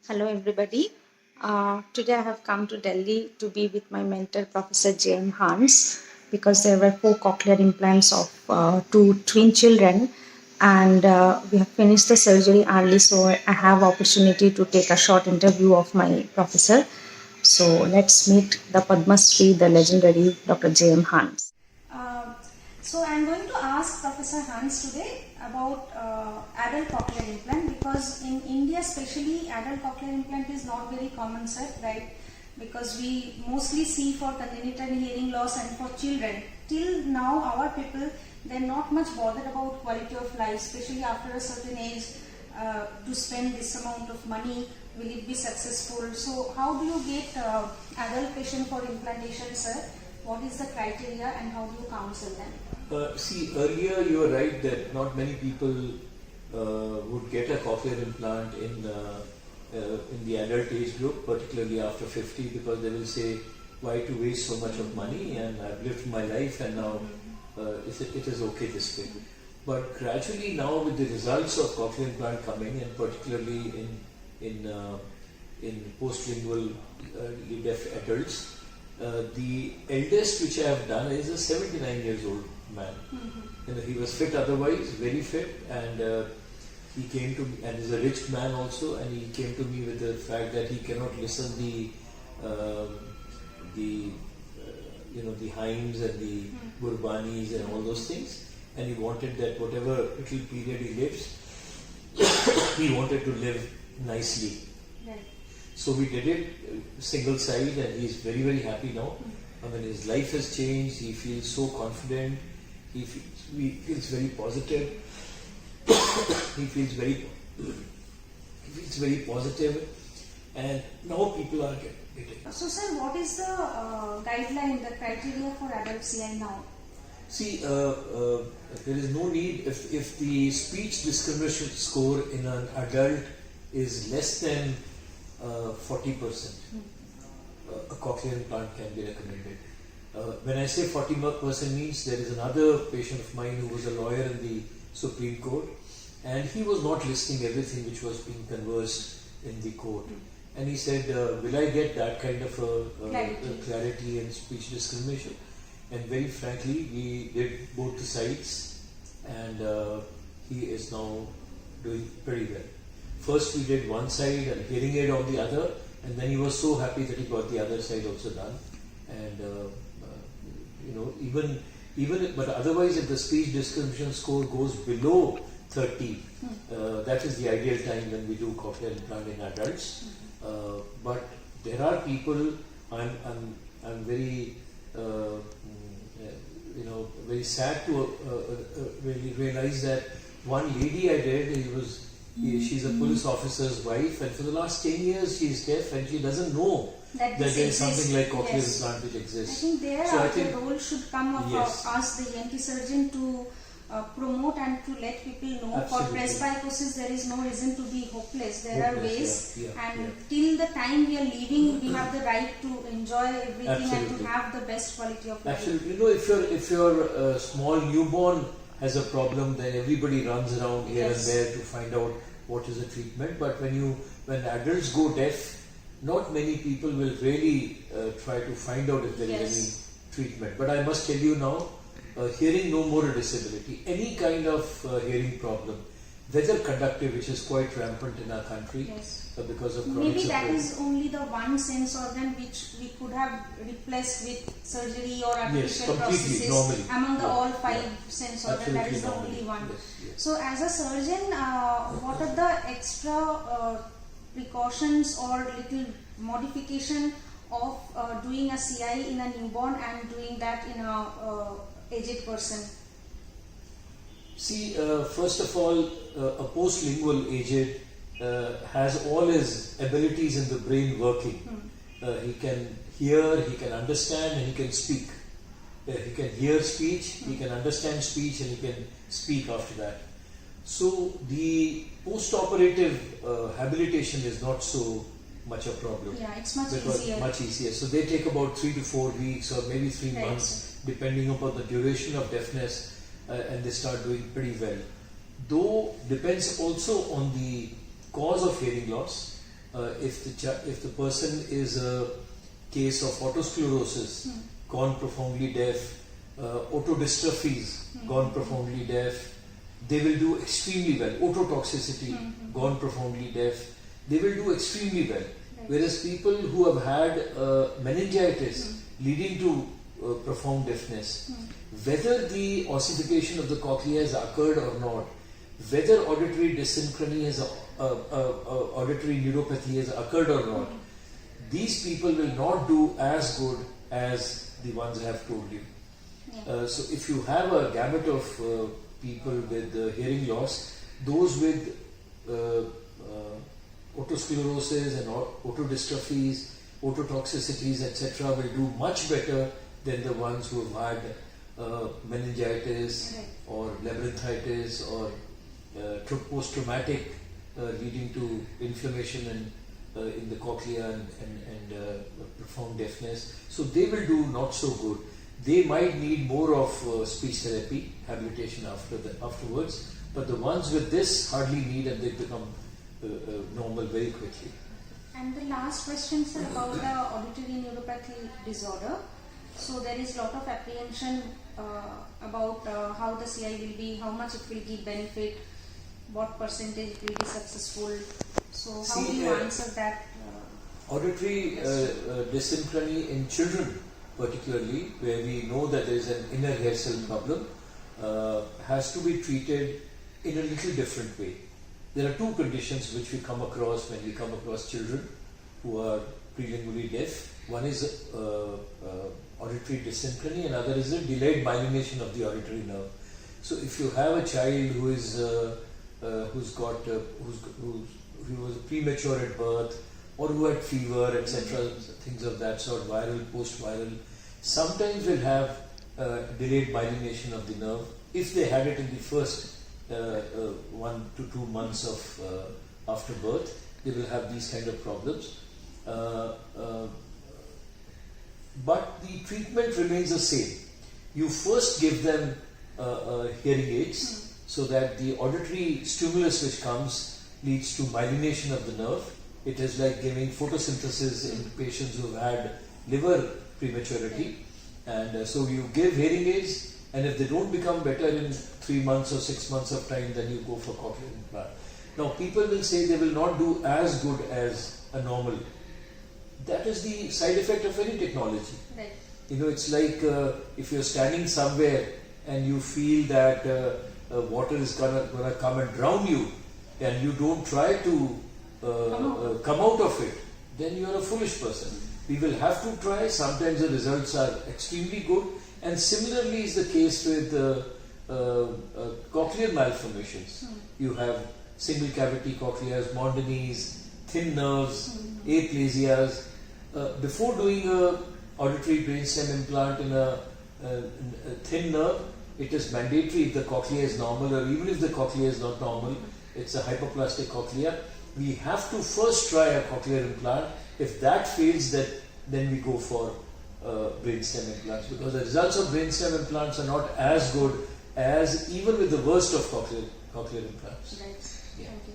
Hello, everybody. Today I have come to Delhi to be with my mentor, Professor J.M. Hans, because there were 4 cochlear implants of 2 twin children, and we have finished the surgery early, so I have opportunity to take a short interview of my professor. So let's meet the Padma Shri, the legendary Dr. J.M. Hans. Uh, so I'm going to ask Professor Hans today about adult cochlear implant, because in India especially adult cochlear implant is not very common, sir, right? Because we mostly see for congenital hearing loss and for children. Till now our people, they're not much bothered about quality of life, especially after a certain age. To spend this amount of money, will it be successful? So how do you get adult patient for implantation, sir? What is the criteria and how do you counsel them? See, earlier you were right that not many people would get a cochlear implant in the adult age group, particularly after 50, because they will say, why to waste so much of money, and I've lived my life and now it is okay this way. But gradually now, with the results of cochlear implant coming, and particularly in postlingual deaf adults, the eldest which I have done is a 79 years old man. He was fit otherwise, very fit, and he came to me, and is a rich man also, and he came to me with the fact that he cannot listen the hymns and the gurbanis and all those things, and he wanted that whatever little period he lives, he wanted to live nicely. Right. So we did it single side, and he is very, very happy now. I mean, his life has changed. He feels so confident. He feels very positive. he feels very positive, and now people are getting. So, sir, what is the guideline, the criteria for adult CI now? See, there is no need if the speech discrimination score in an adult is less than 40%. A cochlear implant can be recommended. When I say 40% means there is another patient of mine who was a lawyer in the Supreme Court, and he was not listening everything which was being conversed in the court. And he said, will I get that kind of clarity in speech discrimination? And very frankly, we did both the sides, and he is now doing pretty well. First we did one side and hearing aid on the other, and then he was so happy that he got the other side also done. And but otherwise, if the speech discrimination score goes below 30, that is the ideal time when we do cochlear implant in adults. But there are people. I'm very very sad to really realize that one lady I did, she's a police officer's wife, and for the last 10 years she's deaf and she doesn't know that there's something like cochlear implant which exists. I think the role should come of us, the ENT surgeon, to promote and to let people know. Absolutely. For presbycusis, there is no reason to be hopeless. There are ways, till the time we are leaving, we have the right to enjoy everything and to have the best quality of life. Absolutely. If your small newborn has a problem, then everybody runs around here and there to find out what is the treatment. But when adults go deaf, not many people will really try to find out if there is any treatment. But I must tell you now, hearing no more a disability, any kind of hearing problem, whether conductive, which is quite rampant in our country because of chronic maybe that is only the one sense organ which we could have replaced with surgery or artificial prosthesis normally. Among the all 5 sense organs. That is the only one. So as a surgeon, what are the extra precautions or little modification of doing a CI in a newborn and doing that in a aged person? See, first of all, a postlingual aged has all his abilities in the brain working. He can hear, he can understand, and he can speak. He can hear speech, he can understand speech, and he can speak after that. So the post-operative habilitation is not so much a problem. Yeah, it's much easier. So they take about 3 to 4 weeks or maybe 3 months, depending upon the duration of deafness, and they start doing pretty well. Though depends also on the cause of hearing loss. if the person is a case of autosclerosis, gone profoundly deaf, autodystrophies, gone profoundly deaf, they will do extremely well. Ototoxicity, gone profoundly deaf, they will do extremely well. Whereas people who have had meningitis leading to profound deafness, whether the ossification of the cochlea has occurred or not, whether auditory dysynchrony has auditory neuropathy has occurred or not, these people will not do as good as the ones I have told you. So if you have a gamut of people with hearing loss, those with otosclerosis and otodystrophies, ototoxicities, etc. will do much better than the ones who have had meningitis or labyrinthitis or post-traumatic leading to inflammation in the cochlea and profound deafness. So they will do not so good. They might need more of speech therapy, habilitation afterwards, but the ones with this hardly need, and they become normal very quickly. And the last question, sir, about the auditory neuropathy disorder. So there is a lot of apprehension about how the CI will be, how much it will give benefit, what percentage it will be successful. So how do you answer that? Auditory dysynchrony in children, particularly, where we know that there is an inner hair cell problem, has to be treated in a little different way. There are two conditions which we come across when we come across children who are prelingually deaf. One is auditory dysynchrony, and other is a delayed myelination of the auditory nerve. So if you have a child who is who was premature at birth, or who had fever, etc., things of that sort, viral, post-viral, sometimes will have delayed myelination of the nerve. If they had it in the first 1 to 2 months of after birth, they will have these kind of problems. But the treatment remains the same. You first give them hearing aids so that the auditory stimulus which comes leads to myelination of the nerve. It is like giving photosynthesis in patients who have had liver prematurity. And so you give hearing aids, and if they don't become better in 3 months or 6 months of time, then you go for cochlear implant. Now people will say they will not do as good as a normal. That is the side effect of any technology. Right. You know, it's like if you're standing somewhere and you feel that water is gonna come and drown you, and you don't try to come out of it, then you're a foolish person. We will have to try. Sometimes the results are extremely good, and similarly is the case with cochlear malformations. You have single cavity cochleas, Mondini's, thin nerves, aplasias. Before doing a auditory brainstem implant in a thin nerve, it is mandatory if the cochlea is normal, or even if the cochlea is not normal, it's a hypoplastic cochlea. We have to first try a cochlear implant. If that fails, then we go for brainstem implants, because the results of brainstem implants are not as good as even with the worst of cochlear implants. Right. Yeah. Thank you.